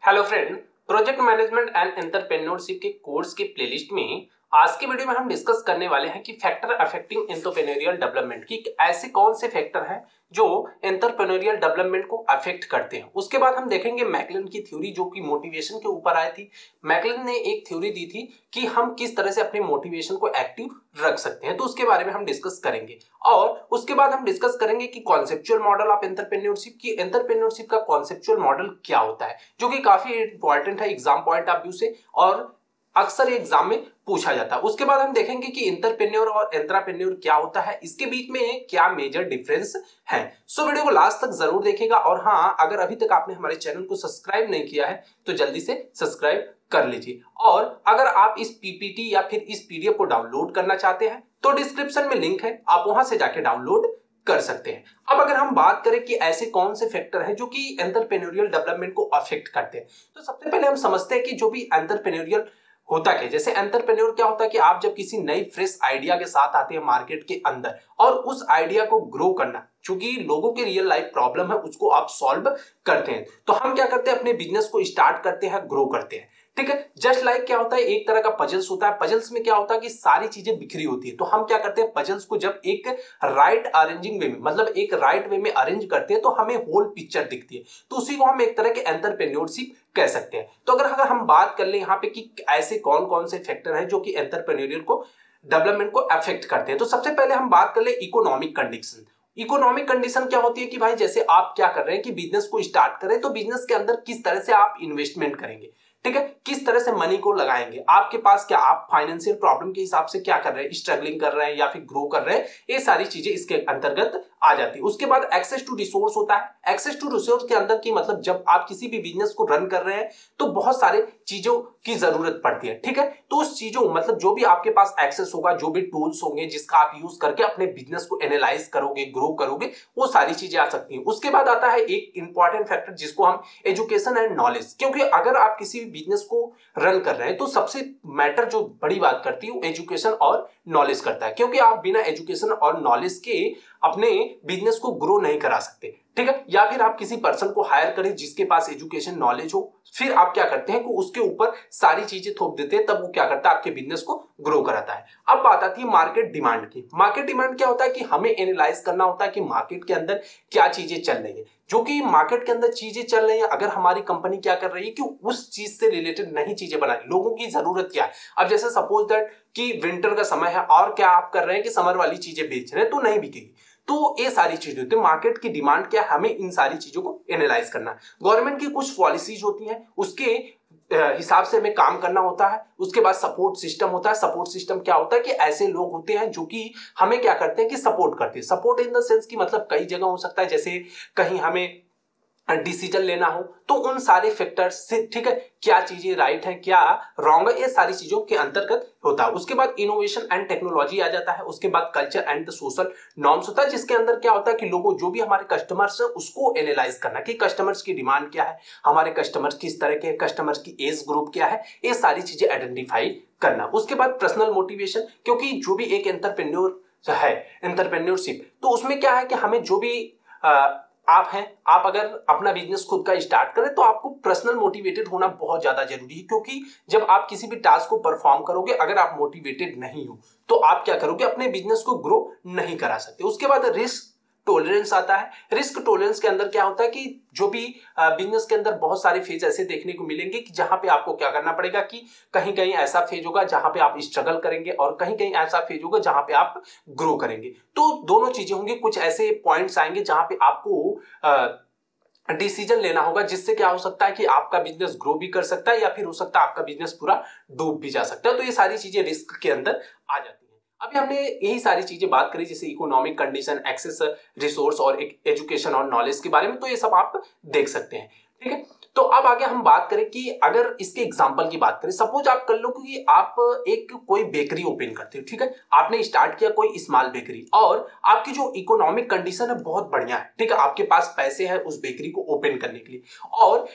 Hello friend, project management and entrepreneurship के course के playlist में आज की वीडियो में हम डिस्कस करने वाले हैं कि फैक्टर अफेक्टिंग एंटरप्रेन्योरियल डेवलपमेंट की ऐसे कौन से फैक्टर हैं जो एंटरप्रेन्योरियल डेवलपमेंट को अफेक्ट करते हैं। उसके बाद हम देखेंगे मैकलन की थ्योरी जो कि मोटिवेशन के ऊपर आई थी। मैकलन ने एक थ्योरी दी थी कि हम किस तरह से अपने मोटिवेशन को एक्टिव रख सकते हैं, तो उसके बारे में हम डिस्कस करेंगे। और उसके बाद हम डिस्कस करेंगे कि कॉन्सेप्चुअल मॉडल ऑफ एंटरप्रेन्योरशिप का कॉन्सेप्चुअल मॉडल क्या होता है, जो कि काफी इंपॉर्टेंट है एग्जाम पॉइंट ऑफ व्यू से और अक्सर एग्जाम में पूछा जाता है। उसके बाद हम देखेंगे कि इंटरप्रेन्योर और एंटरप्रेन्योर क्या होता है, इसके बीच में क्या मेजर डिफरेंस है। सो वीडियो को लास्ट तक जरूर देखेगा। और हाँ, अगर अभी तक आपने हमारे चैनल को सब्सक्राइब नहीं किया है तो जल्दी से सब्सक्राइब कर लीजिए। और अगर आप इस पीपीटी या फिर इस पीडीएफ को डाउनलोड करना चाहते हैं तो डिस्क्रिप्शन में लिंक है, आप वहां से जाके डाउनलोड कर सकते हैं। अब अगर हम बात करें कि ऐसे कौन से फैक्टर हैं जो कि एंटरप्रेन्योरियल डेवलपमेंट को अफेक्ट करते हैं, तो सबसे पहले हम समझते हैं कि जो भी एंटरप्रेन्योरियल होता क्या। जैसे एंटरप्रेन्योर क्या होता है कि आप जब किसी नई फ्रेश आइडिया के साथ आते हैं मार्केट के अंदर और उस आइडिया को ग्रो करना, क्योंकि लोगों के रियल लाइफ प्रॉब्लम है उसको आप सॉल्व करते हैं, तो हम क्या करते हैं अपने बिजनेस को स्टार्ट करते हैं, ग्रो करते हैं। ठीक है, जस्ट लाइक क्या होता है, एक तरह का पजल्स होता है। पजल्स में क्या होता है कि सारी चीजें बिखरी होती है, तो हम क्या करते हैं पजल्स को जब एक राइट अरेंजिंग वे में, मतलब एक राइट वे में अरेंज करते हैं तो हमें होल पिक्चर दिखती है, तो उसी को हम एक तरह के एंटरप्रेन्योरशिप कह सकते हैं। तो अगर हम बात कर ले यहाँ पे कि ऐसे कौन कौन से फैक्टर हैं जो कि एंटरप्रेन्योरियल को डेवलपमेंट को अफेक्ट करते हैं, तो सबसे पहले हम बात कर ले इकोनॉमिक कंडीशन। इकोनॉमिक कंडीशन क्या होती है कि भाई जैसे आप क्या कर रहे हैं कि बिजनेस को स्टार्ट करें, तो बिजनेस के अंदर किस तरह से आप इन्वेस्टमेंट करेंगे, ठीक है, किस तरह से मनी को लगाएंगे, आपके पास क्या, आप फाइनेंशियल प्रॉब्लम के हिसाब से क्या कर रहे हैं, स्ट्रगलिंग कर रहे हैं या फिर ग्रो कर रहे हैं, ये सारी चीजें इसके अंतर्गत आ जाती है। उसके बाद एक्सेस टू रिसोर्स होता है। एक्सेस टू रिसोर्स के अंदर की मतलब जब आप किसी भी बिजनेस को रन कर रहे हैं तो बहुत सारे चीजों की जरूरत पड़ती है, ठीक है, तो उस चीजों मतलब जो भी आपके पास एक्सेस होगा, जो भी टूल्स होंगे जिसका आप यूज करके अपने बिजनेस को एनालाइज करोगे, ग्रो करोगे, वो सारी चीजें आ सकती हैं। उसके बाद आता है एक इंपॉर्टेंट फैक्टर जिसको हम एजुकेशन एंड नॉलेज, क्योंकि अगर आप किसी भी बिजनेस को रन कर रहे हैं तो सबसे मैटर जो बड़ी बात करती है वो एजुकेशन और नॉलेज करता है, क्योंकि आप बिना एजुकेशन और नॉलेज के अपने बिजनेस को ग्रो नहीं करा सकते, ठीक है। या फिर आप किसी पर्सन को हायर करें जिसके पास एजुकेशन नॉलेज हो, फिर आप क्या करते हैं कि उसके ऊपर सारी चीजें थोप देते हैं, तब वो क्या करता है आपके बिजनेस को ग्रो कराता है। अब बात आती है मार्केट डिमांड की। मार्केट डिमांड क्या होता है कि हमें एनालाइज करना होता है कि मार्केट के अंदर क्या चीजें चल रही है, जो कि मार्केट के अंदर चीजें चल रही है, अगर हमारी कंपनी क्या कर रही है कि उस चीज से रिलेटेड नई चीजें बना रही, लोगों की जरूरत क्या है। अब जैसे सपोज दैट कि विंटर का समय है और क्या आप कर रहे हैं कि समर वाली चीजें बेच रहे हैं, तो नहीं बिकेगी, तो ये सारी चीजें होती है। मार्केट की डिमांड क्या है, हमें इन सारी चीजों को एनालाइज करना है। गवर्नमेंट की कुछ पॉलिसीज होती हैं, उसके हिसाब से हमें काम करना होता है। उसके बाद सपोर्ट सिस्टम होता है। सपोर्ट सिस्टम क्या होता है कि ऐसे लोग होते हैं जो कि हमें क्या करते हैं कि सपोर्ट करते हैं। सपोर्ट इन द सेंस की मतलब कई जगह हो सकता है, जैसे कहीं हमें डिसीजन लेना हो तो उन सारे फैक्टर्स से, ठीक है, क्या चीजें राइट है क्या रॉन्ग है, ये सारी चीजों के अंतर्गत होता है। उसके बाद इनोवेशन एंड टेक्नोलॉजी आ जाता है। उसके बाद culture and the social norms होता है, जिसके अंदर क्या होता है कि लोगों, जो भी हमारे कस्टमर्स है उसको एनालाइज करना कि कस्टमर्स की डिमांड क्या है, हमारे कस्टमर्स किस तरह के, कस्टमर्स की एज ग्रुप क्या है, ये सारी चीजें आइडेंटिफाई करना। उसके बाद पर्सनल मोटिवेशन, क्योंकि जो भी एक एंटरप्रेन्योर है, एंटरप्रेन्योरशिप, तो उसमें क्या है कि हमें जो भी आप हैं, आप अगर अपना बिजनेस खुद का स्टार्ट करें तो आपको पर्सनल मोटिवेटेड होना बहुत ज्यादा जरूरी है, क्योंकि जब आप किसी भी टास्क को परफॉर्म करोगे, अगर आप मोटिवेटेड नहीं हो तो आप क्या करोगे, अपने बिजनेस को ग्रो नहीं करा सकते। उसके बाद रिस्क टॉलरेंस आता है। रिस्क टॉलरेंस के अंदर क्या होता है कि जो भी बिजनेस के अंदर बहुत सारे फेज ऐसे देखने को मिलेंगे कि जहां पे आपको क्या करना पड़ेगा कि कहीं कहीं ऐसा फेज होगा जहां पे आप स्ट्रगल करेंगे और कहीं कहीं ऐसा फेज होगा जहां पे आप ग्रो करेंगे। तो दोनों चीजें होंगी। कुछ ऐसे पॉइंट्स आएंगे जहां पे आपको डिसीजन लेना होगा, जिससे क्या हो सकता है कि आपका बिजनेस ग्रो भी कर सकता है या फिर हो सकता है आपका बिजनेस पूरा डूब भी जा सकता है। तो ये सारी चीजें रिस्क के अंदर आ जाती है। अभी हमने यही सारी चीजें बात करी, जैसे इकोनॉमिक कंडीशन, एक्सेस रिसोर्स और एजुकेशन और नॉलेज के बारे में, तो ये सब आप देख सकते हैं, ठीक है। तो अब आगे हम बात करें कि अगर इसके एग्जांपल की बात करें, सपोज आप कर लो कि आप एक कोई बेकरी ओपन करते हो, ठीक है, आपने स्टार्ट किया कोई स्मॉल बेकरी और आपकी जो इकोनॉमिक कंडीशन है बहुत बढ़िया है, ठीक है, आपके पास पैसे हैं उस बेकरी को ओपन करने के लिए, और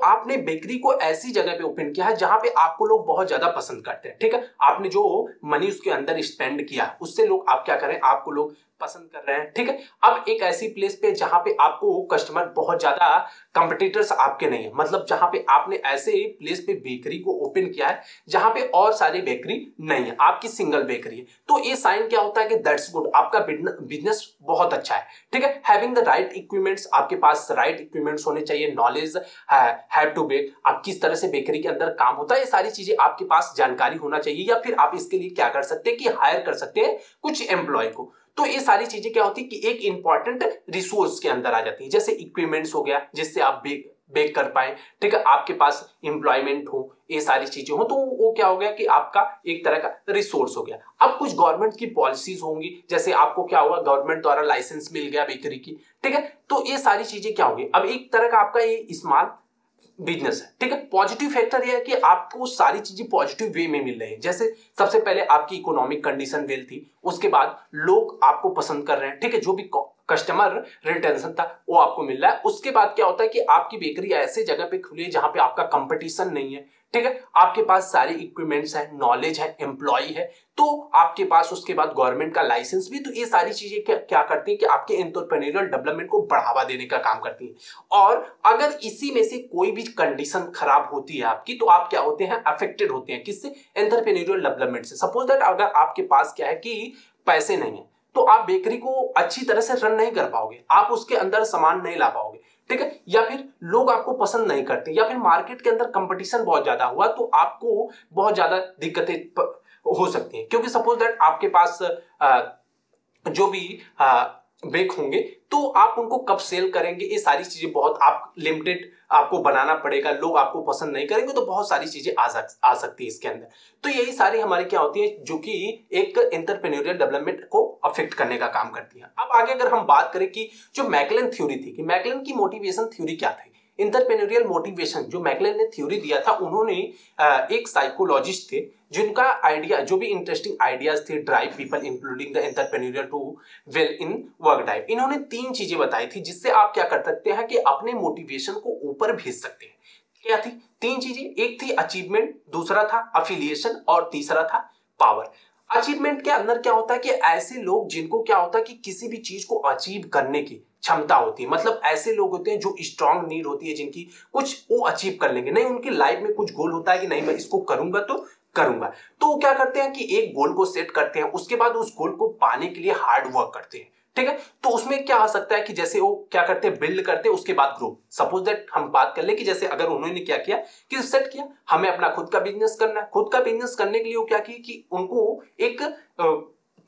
आपने बेकरी को ऐसी जगह पे ओपन किया है जहां पे आपको लोग बहुत ज्यादा पसंद करते हैं, ठीक है, आपने जो मनी उसके अंदर स्पेंड किया उससे लोग आप क्या करें, आपको लोग पसंद कर रहे हैं, ठीक है। अब एक ऐसी प्लेस पे जहां पे आपको कस्टमर बहुत ज्यादा कंपटीटर्स आपके नहीं है, मतलब मतलब जहां पे आपने ऐसे प्लेस पे बेकरी को ओपन किया है जहां पे और सारी बेकरी नहीं है, आपकी सिंगल बेकरी है। तो ये साइन क्या होता है कि दैट्स गुड, आपका बिजनेस बहुत अच्छा है, ठीक है। हैविंग द राइट इक्विपमेंट्स, आपके पास राइट इक्विपमेंट्स होने चाहिए, नॉलेज हैव टू बेक, आप किस तरह से बेकरी के अंदर काम होता है, ये सारी चीजें आपके पास जानकारी होना चाहिए। या फिर आप इसके लिए क्या कर सकते हैं कि हायर कर सकते हैं कुछ एम्प्लॉय को। तो ये सारी चीजें क्या होती है कि एक इंपॉर्टेंट रिसोर्स के अंदर आ जाती है, जैसे इक्विपमेंट्स हो गया जिससे आप बेक कर पाए, ठीक है, आपके पास एम्प्लॉयमेंट हो, ये सारी चीजें हो, तो वो क्या हो गया कि आपका एक तरह का रिसोर्स हो गया। अब कुछ गवर्नमेंट की पॉलिसीज होंगी, जैसे आपको क्या हुआ, गवर्नमेंट द्वारा लाइसेंस मिल गया बेकरी की, ठीक है, तो ये सारी चीजें क्या होगी, अब एक तरह का आपका ये स्मॉल बिजनेस है, ठीक है। पॉजिटिव फैक्टर यह है कि आपको सारी चीजें पॉजिटिव वे में मिल रही है, जैसे सबसे पहले आपकी इकोनॉमिक कंडीशन वेल थी, उसके बाद लोग आपको पसंद कर रहे हैं, ठीक है, जो भी कस्टमर रिटेंशन था वो आपको मिल रहा है। उसके बाद क्या होता है कि आपकी बेकरी ऐसे जगह पे खुली है जहां पे आपका कंपटीशन नहीं है, ठीक है, आपके पास सारे इक्विपमेंट्स है, नॉलेज है, एम्प्लॉय है, तो आपके पास उसके बाद गवर्नमेंट का लाइसेंस भी। तो ये सारी चीजें क्या करती है कि आपके एंटरप्रेन्योरियल डेवलपमेंट को बढ़ावा देने का काम करती है। और अगर इसी में से कोई भी कंडीशन खराब होती है आपकी, तो आप क्या होते हैं, अफेक्टेड होते हैं, किससे, एंटरप्रेन्योरियल डेवलपमेंट से। सपोज दैट अगर आपके पास क्या है कि पैसे नहीं है, तो आप बेकरी को अच्छी तरह से रन नहीं कर पाओगे, आप उसके अंदर सामान नहीं ला पाओगे, ठीक है, या फिर लोग आपको पसंद नहीं करते, या फिर मार्केट के अंदर कंपटीशन बहुत ज्यादा हुआ, तो आपको बहुत ज्यादा दिक्कतें हो सकती हैं। क्योंकि सपोज दैट आपके पास जो भी बेक होंगे, तो आप उनको कब सेल करेंगे, ये सारी चीजें बहुत आप लिमिटेड आपको बनाना पड़ेगा, लोग आपको पसंद नहीं करेंगे, तो बहुत सारी चीजें आ सकती है इसके अंदर। तो यही सारी हमारी क्या होती है जो कि एक एंटरप्रेन्योरियल डेवलपमेंट को अफेक्ट करने का काम करती है। अब आगे अगर हम बात करें कि जो मैकलन थ्योरी थी, कि मैकलन की मोटिवेशन थ्योरी क्या थी, इंटरप्रेन्योरियल मोटिवेशन जो मैकलन ने थ्योरी दिया था, उन्होंने एक साइकोलॉजिस्ट थे जिनका आइडिया, जो भी इंटरेस्टिंग आइडियाज थे, drive people including the entrepreneurial to well in work drive. इन्होंने 3 चीजें बताई थी जिससे आप क्या कर सकते हैं कि अपने मोटिवेशन को ऊपर भेज सकते हैं। क्या थी 3 चीजें, एक थी अचीवमेंट, दूसरा था अफिलिएशन और तीसरा था पावर। अचीवमेंट के अंदर क्या होता है कि ऐसे लोग जिनको क्या होता है कि किसी भी चीज को अचीव करने की क्षमता होती है, मतलब ऐसे लोग होते हैं जो स्ट्रांग नीड होती है, जिनकी कुछ वो अचीव कर लेंगे, नहीं उनकी लाइफ में कुछ गोल होता है कि नहीं मैं इसको करूंगा तो करूंगा, तो वो क्या करते हैं कि एक गोल को सेट करते हैं, उसके बाद उस गोल को पाने के लिए हार्ड वर्क करते हैं, ठीक है। तो उसमें क्या आ सकता है कि जैसे वो क्या करते हैं, बिल्ड करते हैं, उसके बाद ग्रो। सपोज दैट हम बात कर ले कि जैसे अगर उन्होंने क्या किया कि सेट किया हमें अपना खुद का बिजनेस करना है, खुद का बिजनेस करने के लिए वो क्या किया कि उनको एक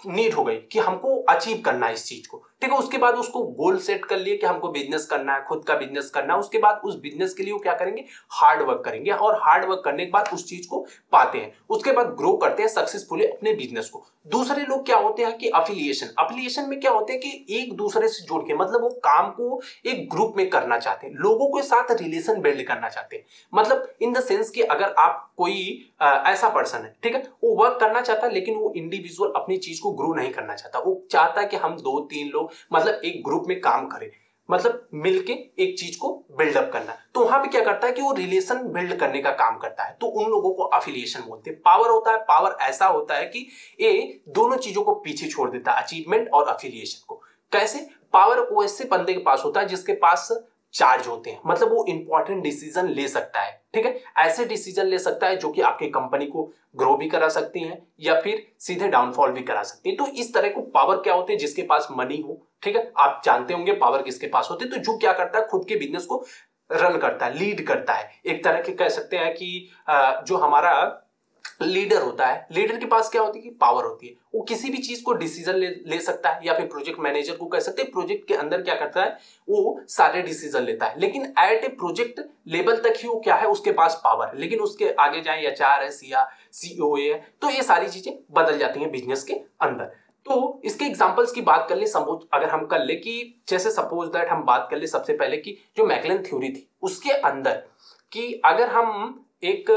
नीड हो गई कि हमको अचीव करना है इस चीज को, ठीक है। उसके बाद उसको गोल सेट कर लिए कि हमको बिजनेस करना है, खुद का बिजनेस करना है। उसके बाद उस बिजनेस के लिए वो क्या करेंगे, हार्ड वर्क करेंगे, और हार्ड वर्क करने के बाद उस चीज को पाते हैं, उसके बाद ग्रो करते हैं सक्सेसफुली अपने बिजनेस को। दूसरे लोग क्या होते हैं कि अफिलिएशन में क्या होते हैं कि एक दूसरे से जुड़ के, मतलब वो काम को एक ग्रुप में करना चाहते हैं, लोगों के साथ रिलेशन बिल्ड करना चाहते हैं, मतलब इन द सेंस कि अगर आप कोई ऐसा पर्सन है, ठीक है, वो वर्क करना चाहता है लेकिन वो इंडिविजुअल अपनी चीज को ग्रो नहीं करना चाहता, वो चाहता है कि हम 2-3 लोग मतलब एक ग्रुप में काम करें, मतलब मिलके एक चीज को बिल्डअप करना। तो वहां पे क्या करता है कि वो रिलेशन बिल्ड करने का काम करता है, तो उन लोगों को अफिलिएशन बोलते हैं। पावर होता है, पावर ऐसा होता है कि ये दोनों चीजों को पीछे छोड़ देता है, अचीवमेंट और अफिलिएशन को। कैसे, पावर वो ऐसे बंदे के पास होता है जिसके पास चार्ज होते हैं, मतलब वो इंपॉर्टेंट डिसीजन ले सकता है, ठीक है, ऐसे डिसीजन ले सकता है जो कि आपकी कंपनी को ग्रो भी करा सकती हैं या फिर सीधे डाउनफॉल भी करा सकती है। तो इस तरह को पावर क्या होते हैं, जिसके पास मनी हो, ठीक है, आप जानते होंगे पावर किसके पास होते हैं, तो जो क्या करता है खुद के बिजनेस को रन करता है, लीड करता है, एक तरह के कह सकते हैं कि जो हमारा लीडर होता है, लीडर के पास क्या होती है कि पावर होती है, वो किसी भी चीज को डिसीजन ले सकता है, या फिर प्रोजेक्ट मैनेजर को कह सकते हैं, प्रोजेक्ट के अंदर क्या करता है वो सारे डिसीजन लेता है, लेकिन एट ए प्रोजेक्ट लेवल तक ही वो क्या है उसके पास पावर है, लेकिन उसके आगे जाए एचआर है, सीओए है, तो ये सारी चीजें बदल जाती हैं बिजनेस के अंदर। तो इसके एग्जांपल्स की बात कर ले, सपोज अगर हम कर ले कि जैसे सपोज दैट हम बात कर ले सबसे पहले कि जो मैकलन थ्योरी थी उसके अंदर कि अगर हम एक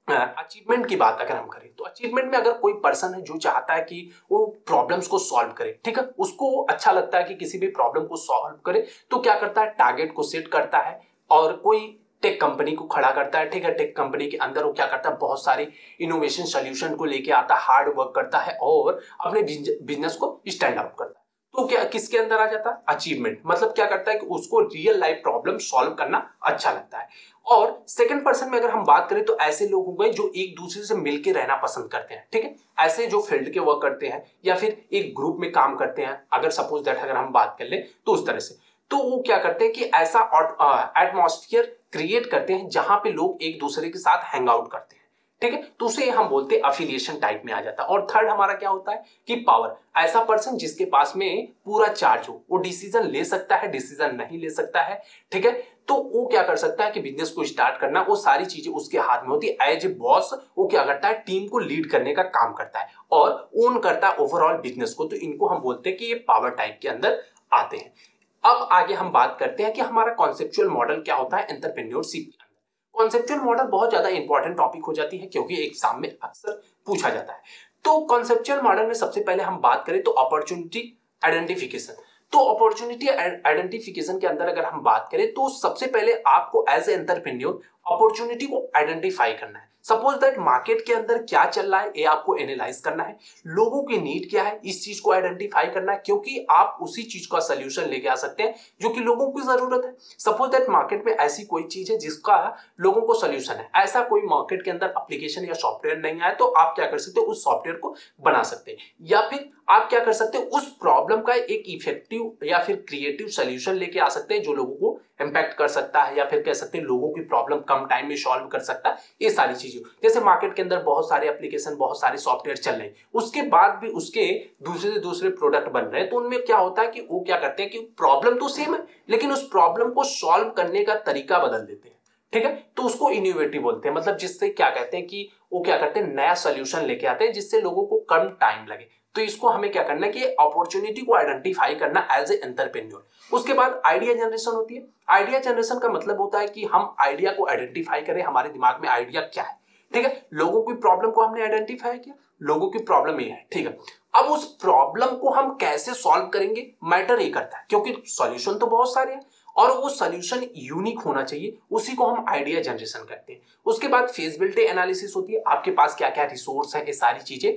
अचीवमेंट की बात अगर हम करें, तो अचीवमेंट में अगर कोई पर्सन है जो चाहता है कि वो प्रॉब्लम्स को सॉल्व करे, ठीक है, उसको अच्छा लगता है कि किसी भी प्रॉब्लम को सॉल्व करे, तो क्या करता है टारगेट को सेट करता है और कोई टेक कंपनी को खड़ा करता है, ठीक है, टेक कंपनी के अंदर वो क्या करता है बहुत सारे इनोवेशन सोल्यूशन को लेके आता है, हार्ड वर्क करता है और अपने बिजनेस को स्टैंड आउट करता है। तो क्या किसके अंदर आ जाता है, अचीवमेंट, मतलब क्या करता है कि उसको रियल लाइफ प्रॉब्लम सॉल्व करना अच्छा लगता है। और सेकंड पर्सन में अगर हम बात करें तो ऐसे लोग हो गए जो एक दूसरे से मिलकर रहना पसंद करते हैं, ठीक है, ऐसे जो फील्ड के वर्क करते हैं या फिर एक ग्रुप में काम करते हैं, अगर सपोज दैट अगर हम बात कर ले तो उस तरह से, तो वो क्या करते हैं कि ऐसा एटमॉस्फेयर क्रिएट करते हैं जहां पे लोग एक दूसरे के साथ हैंग आउट करते हैं, ठीक है, तो उसे हम बोलते हैं अफिलिएशन टाइप में आ जाता है। और थर्ड हमारा क्या होता है कि पावर, ऐसा पर्सन जिसके पास में पूरा चार्ज हो, वो डिसीजन ले सकता है, डिसीजन नहीं ले सकता है, ठीक है, तो वो क्या कर सकता है कि बिजनेस को स्टार्ट करना, वो सारी चीजें उसके हाथ में होती है। एज ए बॉस वो क्या करता है, टीम को लीड करने का काम करता है और ओन करता है ओवरऑल बिजनेस को, तो इनको हम बोलते हैं कि ये पावर टाइप के अंदर आते हैं। अब आगे हम बात करते हैं कि हमारा कॉन्सेप्चुअल मॉडल क्या होता है एंटरप्रेन्योरशिप के अंदर। कॉन्सेप्चुअल मॉडल बहुत ज्यादा इंपॉर्टेंट टॉपिक हो जाती है क्योंकि एग्जाम में अक्सर पूछा जाता है। तो कॉन्सेप्चुअल मॉडल में सबसे पहले हम बात करें तो अपॉर्चुनिटी आइडेंटिफिकेशन। तो अपॉर्चुनिटी आइडेंटिफिकेशन के अंदर अगर हम बात करें तो सबसे पहले आपको एज ए एंटरप्रेन्योर अपॉर्चुनिटी को आइडेंटिफाई करना है। सपोज दैट मार्केट के अंदर क्या चल रहा है ये आपको एनालाइज करना है, लोगों की नीड क्या है इस चीज को आइडेंटिफाई करना है, क्योंकि आप उसी चीज का सोल्यूशन लेके आ सकते हैं जो कि लोगों की जरूरत है। सपोज दैट मार्केट में ऐसी कोई चीज है जिसका लोगों को सोल्यूशन है, ऐसा कोई मार्केट के अंदर एप्लीकेशन या सॉफ्टवेयर नहीं आया, तो आप क्या कर सकते हो, उस सॉफ्टवेयर को बना सकते हैं, या फिर आप क्या कर सकते हो, उस प्रॉब्लम का एक इफेक्टिव या फिर क्रिएटिव सोल्यूशन लेके आ सकते हैं जो लोगों को इंपैक्ट कर सकता है, या फिर कह सकते हैं लोगों की प्रॉब्लम कम टाइम में सॉल्व कर सकता है। ये सारी चीजें जैसे मार्केट के अंदर बहुत सारे एप्लीकेशन, बहुत सारे सॉफ्टवेयर चल रहे हैं, उसके बाद भी उसके दूसरे से दूसरे प्रोडक्ट बन रहे हैं, तो उनमें क्या होता है कि वो क्या करते हैं कि प्रॉब्लम तो सेम है लेकिन उस प्रॉब्लम को सॉल्व करने का तरीका बदल देते हैं, ठीक है, तो उसको इनोवेटिव बोलते हैं। मतलब जिससे क्या कहते हैं कि वो क्या करते हैं, नया सोल्यूशन लेके आते हैं जिससे लोगों को कम टाइम लगे। तो इसको हमें क्या करना है कि अपॉर्चुनिटी को आइडेंटिफाई करना एज ए एंटरप्रेन्योर। उसके बाद आइडिया जनरेशन होती है। आइडिया जनरेशन का मतलब होता है कि हम आइडिया को आइडेंटिफाई करें, हमारे दिमाग में आइडिया क्या है, ठीक है, लोगों की प्रॉब्लम को हमने आइडेंटिफाई किया, लोगों की प्रॉब्लम ये है, ठीक है, अब उस प्रॉब्लम को हम कैसे सॉल्व करेंगे मैटर ये करता है, क्योंकि सॉल्यूशन तो बहुत सारे हैं और वो सॉल्यूशन यूनिक होना चाहिए, उसी को हम आइडिया जनरेशन करते हैं। उसके बाद फेजिबिलिटी एनालिसिस होती है, आपके पास क्या क्या रिसोर्स है, ये सारी चीजें,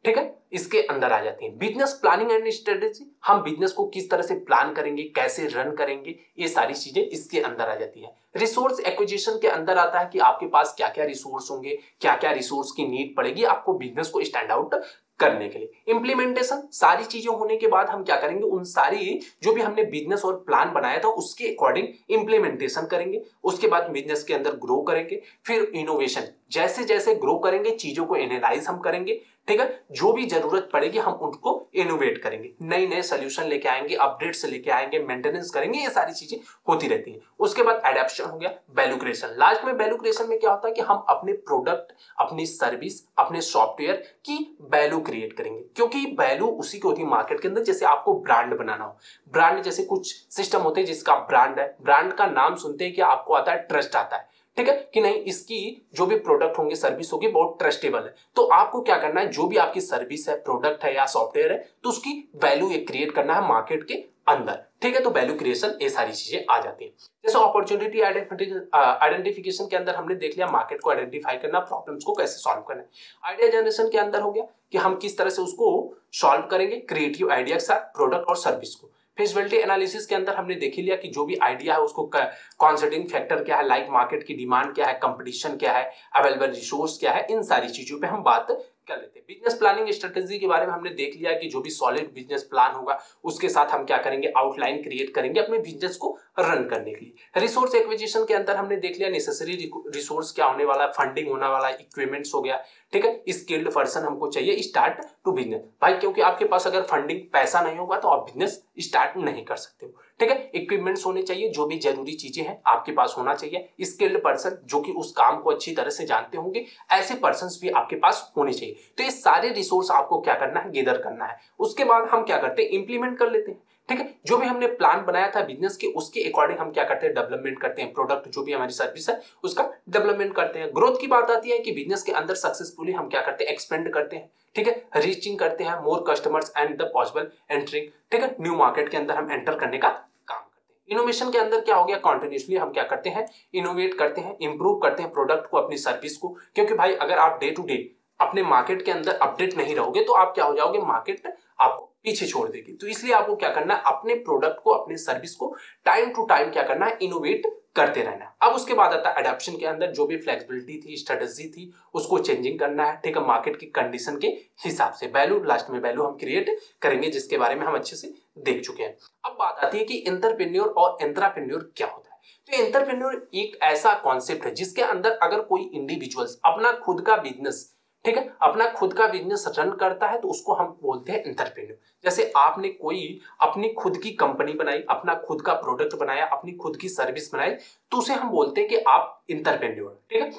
ठीक है, इसके अंदर आ जाती है। बिजनेस प्लानिंग एंड स्ट्रेटेजी, हम बिजनेस को किस तरह से प्लान करेंगे, कैसे रन करेंगे, ये सारी चीजें इसके अंदर आ जाती है। रिसोर्स एक्विजिशन के अंदर आता है कि आपके पास क्या क्या रिसोर्स होंगे, क्या क्या रिसोर्स की नीड पड़ेगी आपको बिजनेस को स्टैंड आउट करने के लिए। इंप्लीमेंटेशन, सारी चीजें होने के बाद हम क्या करेंगे, उन सारी जो भी हमने बिजनेस और प्लान बनाया था उसके अकॉर्डिंग इंप्लीमेंटेशन करेंगे। उसके बाद बिजनेस के अंदर ग्रो करेंगे। फिर इनोवेशन, जैसे जैसे ग्रो करेंगे चीजों को एनालाइज हम करेंगे, ठीक है, जो भी जरूरत पड़ेगी हम उनको इनोवेट करेंगे, नए नए सोल्यूशन लेके आएंगे, अपडेट्स लेके आएंगे, मेंटेनेंस करेंगे, ये सारी चीजें होती रहती हैं। उसके बाद एडेप्शन हो गया, वैल्यू क्रिएशन। लास्ट में वैल्यू क्रिएशन में क्या होता है कि हम अपने प्रोडक्ट, अपनी सर्विस, अपने सॉफ्टवेयर की वैल्यू क्रिएट करेंगे, क्योंकि वैल्यू उसी की होती है मार्केट के अंदर। जैसे आपको ब्रांड बनाना हो, ब्रांड जैसे कुछ सिस्टम होते हैं जिसका ब्रांड है, ब्रांड का नाम सुनते हैं कि आपको आता है ट्रस्ट आता है, ठीक है, कि नहीं इसकी जो भी प्रोडक्ट होंगे, सर्विस होगी, बहुत ट्रस्टेबल है। तो आपको क्या करना है, जो भी आपकी सर्विस है, प्रोडक्ट है या सॉफ्टवेयर है, तो उसकी वैल्यू एक क्रिएट करना है मार्केट के अंदर, ठीक है, तो वैल्यू क्रिएशन ये सारी चीजें आ जाती है। जैसे अपॉर्चुनिटी आइडेंटिफिकेशन के अंदर हमने देख लिया मार्केट को आइडेंटिफाई करना, प्रॉब्लम्स को कैसे सॉल्व करना है। आइडिया जनरेशन के अंदर हो गया कि हम किस तरह से उसको सॉल्व करेंगे, क्रिएटिव आइडिया के साथ प्रोडक्ट और सर्विस को। फिजिबिलिटी एनालिसिस के अंदर हमने देख लिया कि जो भी आइडिया है उसको कॉन्सिडरिंग फैक्टर क्या है, लाइक मार्केट की डिमांड क्या है, कंपटीशन क्या है, अवेलेबल रिसोर्स क्या है, इन सारी चीजों पे हम बात कर लेते हैं। बिजनेस प्लानिंग स्ट्रेटेजी के बारे में हमने देख लिया कि जो भी सॉलिड बिजनेस प्लान होगा उसके साथ हम क्या करेंगे, आउटलाइन क्रिएट करेंगे अपने बिजनेस को रन करने के लिए। रिसोर्स एक्विजिशन के अंदर हमने देख लिया नेसेसरी रिसोर्स क्या होने वाला है, फंडिंग होने वाला है, इक्विपमेंट्स हो गया, ठीक है, स्किल्ड पर्सन हमको चाहिए स्टार्ट टू बिजनेस भाई, क्योंकि आपके पास अगर फंडिंग पैसा नहीं होगा तो आप बिजनेस स्टार्ट नहीं कर सकते हो, ठीक है, इक्विपमेंट्स होने चाहिए, जो भी जरूरी चीजें हैं आपके पास होना चाहिए, स्किल्ड पर्सन जो कि उस काम को अच्छी तरह से जानते होंगे, ऐसे पर्संस भी आपके पास होने चाहिए। तो ये सारे रिसोर्स आपको क्या करना है, गैदर करना है। उसके बाद हम क्या करते हैं, इंप्लीमेंट कर लेते हैं, ठीक है, जो भी हमने प्लान बनाया था बिजनेस के उसके अकॉर्डिंग हम क्या करते हैं, डेवलपमेंट करते हैं, प्रोडक्ट जो भी हमारी सर्विस है उसका डेवलपमेंट करते हैं। ग्रोथ की बात आती है कि बिजनेस के अंदर सक्सेसफुली हम क्या करते हैं, एक्सपेंड करते हैं, ठीक है, रीचिंग करते हैं more customers and the possible entering, ठीक है, न्यू मार्केट के अंदर हम एंटर करने का काम करते हैं। इनोवेशन के अंदर क्या हो गया, कॉन्टिन्यूसली हम क्या करते हैं, इनोवेट करते हैं, इंप्रूव करते हैं प्रोडक्ट को, अपनी सर्विस को, क्योंकि भाई अगर आप डे टू डे अपने मार्केट के अंदर अपडेट नहीं रहोगे तो आप क्या हो जाओगे, मार्केट आपको पीछे छोड़ देगी। तो इसलिए आपको क्या करना है, अपने प्रोडक्ट को, अपने सर्विस को टाइम टू टाइम क्या करना है, इनोवेट करते रहना है। अब उसके बाद आता है एडॉप्शन के अंदर जो भी फ्लेक्सिबिलिटी थी, स्ट्रेटजी थी, उसको चेंजिंग करना है, ठीक है, मार्केट की कंडीशन के हिसाब से। वैल्यू, लास्ट में वैल्यू हम क्रिएट करेंगे, जिसके बारे में हम अच्छे से देख चुके हैं। अब बात आती है कि एंटरप्रेन्योर और इंट्राप्रेन्योर क्या होता है। तो एंटरप्रेन्योर एक ऐसा कॉन्सेप्ट है जिसके अंदर अगर कोई इंडिविजुअल्स अपना खुद का बिजनेस, ठीक है, अपना खुद का बिजनेस रन करता है तो उसको हम बोलते हैं एंटरप्रेन्योर। जैसे आपने कोई अपनी खुद की कंपनी बनाई, अपना खुद का प्रोडक्ट बनाया, अपनी खुद की सर्विस बनाई, तो उसे हम बोलते हैं कि आप एंटरप्रेन्योर, ठीक है।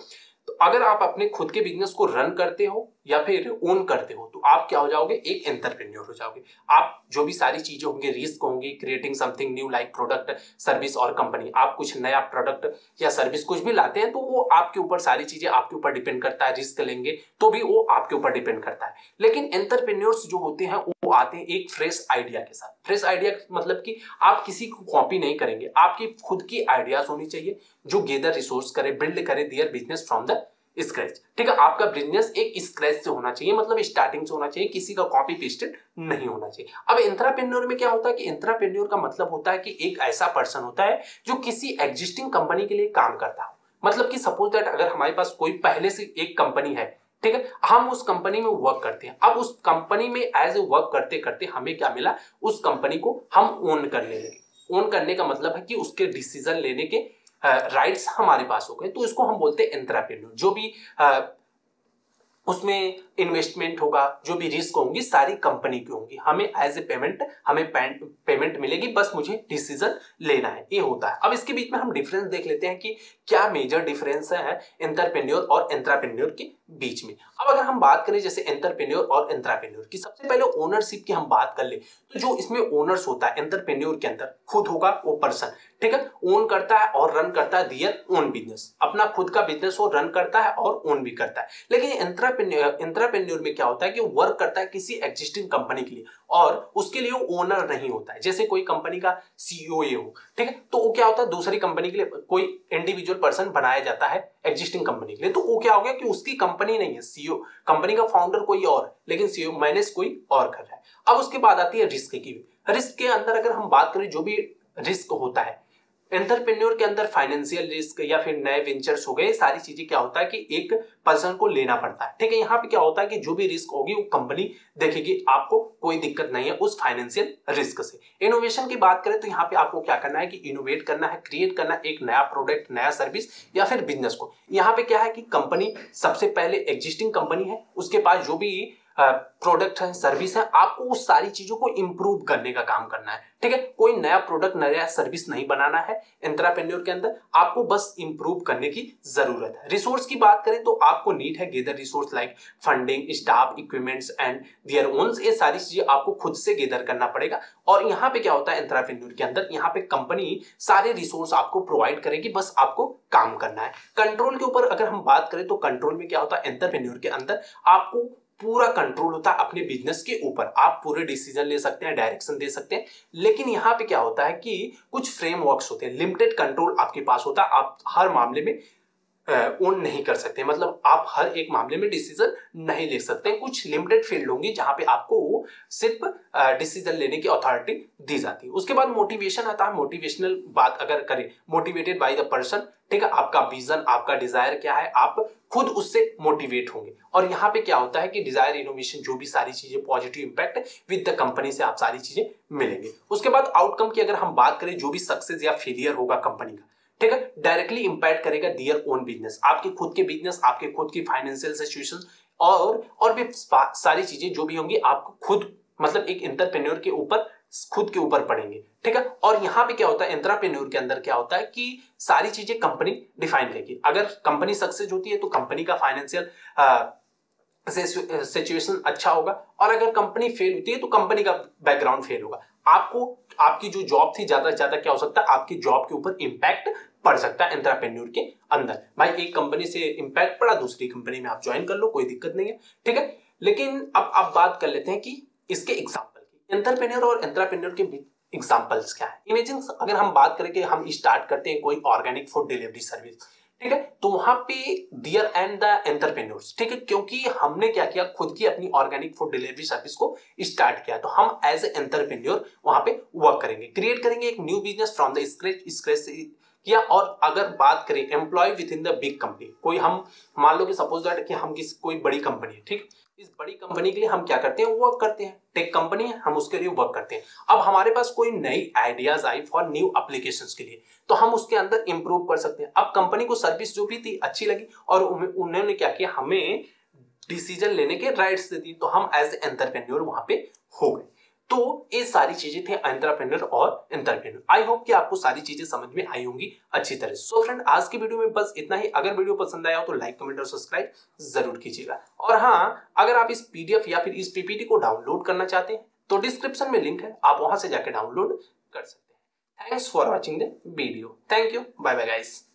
तो अगर आप अपने खुद के बिजनेस को रन करते हो या फिर ओन करते हो तो आप क्या हो जाओगे, एक एंटरप्रेन्योर हो जाओगे। आप जो भी सारी चीजें होंगे, रिस्क होंगी, creating something new like product, service और कंपनी, आप कुछ नया प्रोडक्ट या सर्विस कुछ भी लाते हैं तो वो आपके ऊपर, सारी चीजें आपके ऊपर डिपेंड करता है। रिस्क लेंगे तो भी वो आपके ऊपर डिपेंड करता है। लेकिन एंटरप्रेन्योर्स जो होते हैं वो आते हैं एक फ्रेश आइडिया के साथ। फ्रेश आइडिया मतलब कि आप किसी को कॉपी नहीं करेंगे, आपकी खुद की आइडियाज होनी चाहिए जो गेदर रिसोर्स करे, बिल्ड करे दियर बिजनेस फ्रॉम द स्क्रैच, ठीक है। आपका बिजनेस एक स्क्रैच से होना चाहिए, मतलब स्टार्टिंग से होना चाहिए, किसी का कॉपी पेस्टेड नहीं होना चाहिए। अब एंटरप्रेन्योर में क्या होता है कि एंटरप्रेन्योर का मतलब होता है कि एक ऐसा पर्सन होता है जो किसी एग्जिस्टिंग कंपनी के लिए काम करता हो। मतलब कि सपोज दैट अगर हमारे पास कोई पहले से एक कंपनी है, ठीक है, हम उस कंपनी में वर्क करते हैं। अब उस कंपनी में एज ए वर्क करते करते हमें क्या मिला, उस कंपनी को हम ओन करने लगे। ओन करने का मतलब है कि उसके डिसीजन लेने के राइट्स हमारे पास हो गए, तो इसको हम बोलते हैं एंटरप्रेन्योर। जो भी उसमें इन्वेस्टमेंट होगा, जो भी रिस्क होंगी, सारी कंपनी की होंगी, हमें एज ए पेमेंट, हमें पेमेंट मिलेगी, बस मुझे डिसीजन लेना है, ये होता है। अब इसके बीच में हम डिफरेंस देख लेते हैं कि क्या मेजर डिफरेंस है एंटरप्रेन्योर और एंटरप्रेन्योर के बीच में। अब अगर हम बात करें जैसे एंटरप्रेन्योर और एंटरप्रेन्योर की, सबसे पहले ओनरशिप की हम बात कर ले तो जो इसमें ओनर्स होता है एंटरप्रेन्योर के अंदर, खुद होगा वो पर्सन, ठीक है, ओन करता है और रन करता है दियर ओन बिजनेस, अपना खुद का बिजनेस वो रन करता है और ओन भी करता है। लेकिन एंटरप्रेन्योर में क्या होता है कि वर्क करता है किसी एग्जिस्टिंग कंपनी के लिए और उसके लिए वो ओनर नहीं होता है। जैसे कोई कंपनी का सीईओ हो, ठीक है, तो वो क्या होता है, दूसरी कंपनी के लिए कोई इंडिविजुअल पर्सन बनाया जाता है एग्जिस्टिंग कंपनी के लिए, तो वो क्या हो गया कि उसकी कंपनी नहीं है, सीईओ, कंपनी का फाउंडर कोई और है लेकिन सीईओ मैनेज कोई और कर रहा है। अब उसके बाद आती है रिस्क की। रिस्क के अंदर अगर हम बात करें, जो भी रिस्क होता है एंटरप्रेन्योर के अंदर, फाइनेंशियल रिस्क या फिर नए वेंचर्स हो गए, सारी चीजें क्या होता है कि एक पर्सन को लेना पड़ता है, ठीक है। यहाँ पे क्या होता है कि जो भी रिस्क होगी वो कंपनी देखेगी, आपको कोई दिक्कत नहीं है उस फाइनेंशियल रिस्क से। इनोवेशन की बात करें तो यहाँ पे आपको क्या करना है कि इनोवेट करना है, क्रिएट करना है एक नया प्रोडक्ट, नया सर्विस या फिर बिजनेस को। यहाँ पे क्या है कि कंपनी सबसे पहले एग्जिस्टिंग कंपनी है, उसके पास जो भी प्रोडक्ट है, सर्विस है, आपको उस सारी चीजों को इंप्रूव करने का काम करना है, ठीक है। कोई नया प्रोडक्ट, नया सर्विस नहीं बनाना है एंटरप्रेन्योर के अंदर, आपको बस इंप्रूव करने की जरूरत है। रिसोर्स की बात करें तो आपको नीड है gather resource like funding, staff, equipments and their owns, ये सारी चीजें आपको खुद से गेदर करना पड़ेगा। और यहाँ पे क्या होता है एंटरप्रेन्योर के अंदर, यहाँ पे कंपनी सारे रिसोर्स आपको प्रोवाइड करेगी, बस आपको काम करना है। कंट्रोल के ऊपर अगर हम बात करें तो कंट्रोल में क्या होता है एंटरप्रेन्योर के अंदर, आपको पूरा कंट्रोल होता है अपने बिजनेस के ऊपर, आप पूरे डिसीजन ले सकते हैं, डायरेक्शन दे सकते हैं। लेकिन यहाँ पे क्या होता है कि कुछ फ्रेमवर्क्स होते हैं, लिमिटेड कंट्रोल आपके पास होता है, आप हर मामले में ओन नहीं कर सकते, मतलब आप हर एक मामले में डिसीजन नहीं ले सकते। कुछ लिमिटेड फील्ड होंगी जहां पे आपको सिर्फ डिसीजन लेने की अथॉरिटी दी जाती है। उसके बाद मोटिवेशन आता है। मोटिवेशनल बात अगर करें, मोटिवेटेड बाय द पर्सन, ठीक है, आपका विजन, आपका डिजायर क्या है, आप खुद उससे मोटिवेट होंगे। और यहाँ पे क्या होता है कि डिजायर, इनोवेशन, जो भी सारी चीजें, positive impact with the company से आप सारी चीजें मिलेंगे। उसके बाद आउटकम की अगर हम बात करें, जो भी सक्सेस या फेलियर होगा कंपनी का, ठीक है, डायरेक्टली इंपैक्ट करेगा दियर ओन बिजनेस, आपके खुद के बिजनेस, आपके खुद की फाइनेंशियल सिचुएशन और भी सारी चीजें जो भी होंगी आपको खुद, मतलब एक एंटरप्रेन्योर के ऊपर, खुद के ऊपर पड़ेंगे, ठीक है। और यहाँ पे क्या होता है एंटरप्रेन्योर के अंदर क्या होता है कि सारी चीजें कंपनी डिफाइन करेगी। अगर कंपनी सक्सेस होती है तो कंपनी का फाइनेंशियल सिचुएशन अच्छा होगा, और अगर कंपनी फेल होती है तो कंपनी का बैकग्राउंड फेल होगा। आपको आपकी जो जॉब थी, ज्यादा से ज्यादा क्या हो सकता है, आपकी जॉब के ऊपर इंपैक्ट पड़ सकता है एंटरप्रेन्योर के अंदर। भाई एक कंपनी से इंपैक्ट पड़ा, दूसरी कंपनी में आप ज्वाइन कर लो, कोई दिक्कत नहीं है, ठीक है। लेकिन अब आप बात कर लेते हैं कि इसके एग्जाम्पल की, एंटरप्रेन्योर और एंटरप्रेन्योर के एग्जाम्पल्स क्या है। इमेजिन अगर हम बात करें कि हम स्टार्ट करते हैं कोई ऑर्गेनिक फूड डिलीवरी सर्विस, ठीक है। तो वहां पे डियर एंड द एंटरप्रेन्योर्स, ठीक है, क्योंकि हमने क्या किया, खुद की अपनी ऑर्गेनिक फूड डिलीवरी सर्विस को स्टार्ट किया, तो हम एज ए एंटरप्रेन्योर वहां पे वर्क करेंगे, क्रिएट करेंगे एक new business from the scratch किया। और अगर बात करें employ within the big company, कोई हम मान लो कि सपोज दैट कि हम किसी कोई बड़ी कंपनी है, ठीक, इस बड़ी कंपनी के लिए हम क्या करते हैं, वर्क करते हैं, टेक कंपनी है, हम उसके लिए वर्क करते हैं। अब हमारे पास कोई नई ideas I for new applications के लिए, तो हम उसके अंदर इंप्रूव कर सकते हैं। अब कंपनी को सर्विस जो भी थी अच्छी लगी और उन्होंने क्या किया, हमें डिसीजन लेने के राइट्स दे दिए, तो हम एज एंटरप्रेन्योर वहां पे हो गए। तो ये सारी चीजें थे एंटरप्रेन्योर और एंटरप्रेन्योर। आई होप कि आपको सारी चीजें समझ में आई होंगी अच्छी तरह से। सो फ्रेंड, आज की वीडियो में बस इतना ही। अगर वीडियो पसंद आया हो तो लाइक, कमेंट और सब्सक्राइब जरूर कीजिएगा। और हाँ, अगर आप इस पीडीएफ या फिर इस पीपीटी को डाउनलोड करना चाहते हैं तो डिस्क्रिप्शन में लिंक है, आप वहां से जाकर डाउनलोड कर सकते हैं। Thanks for watching the video. Thank you, bye bye guys.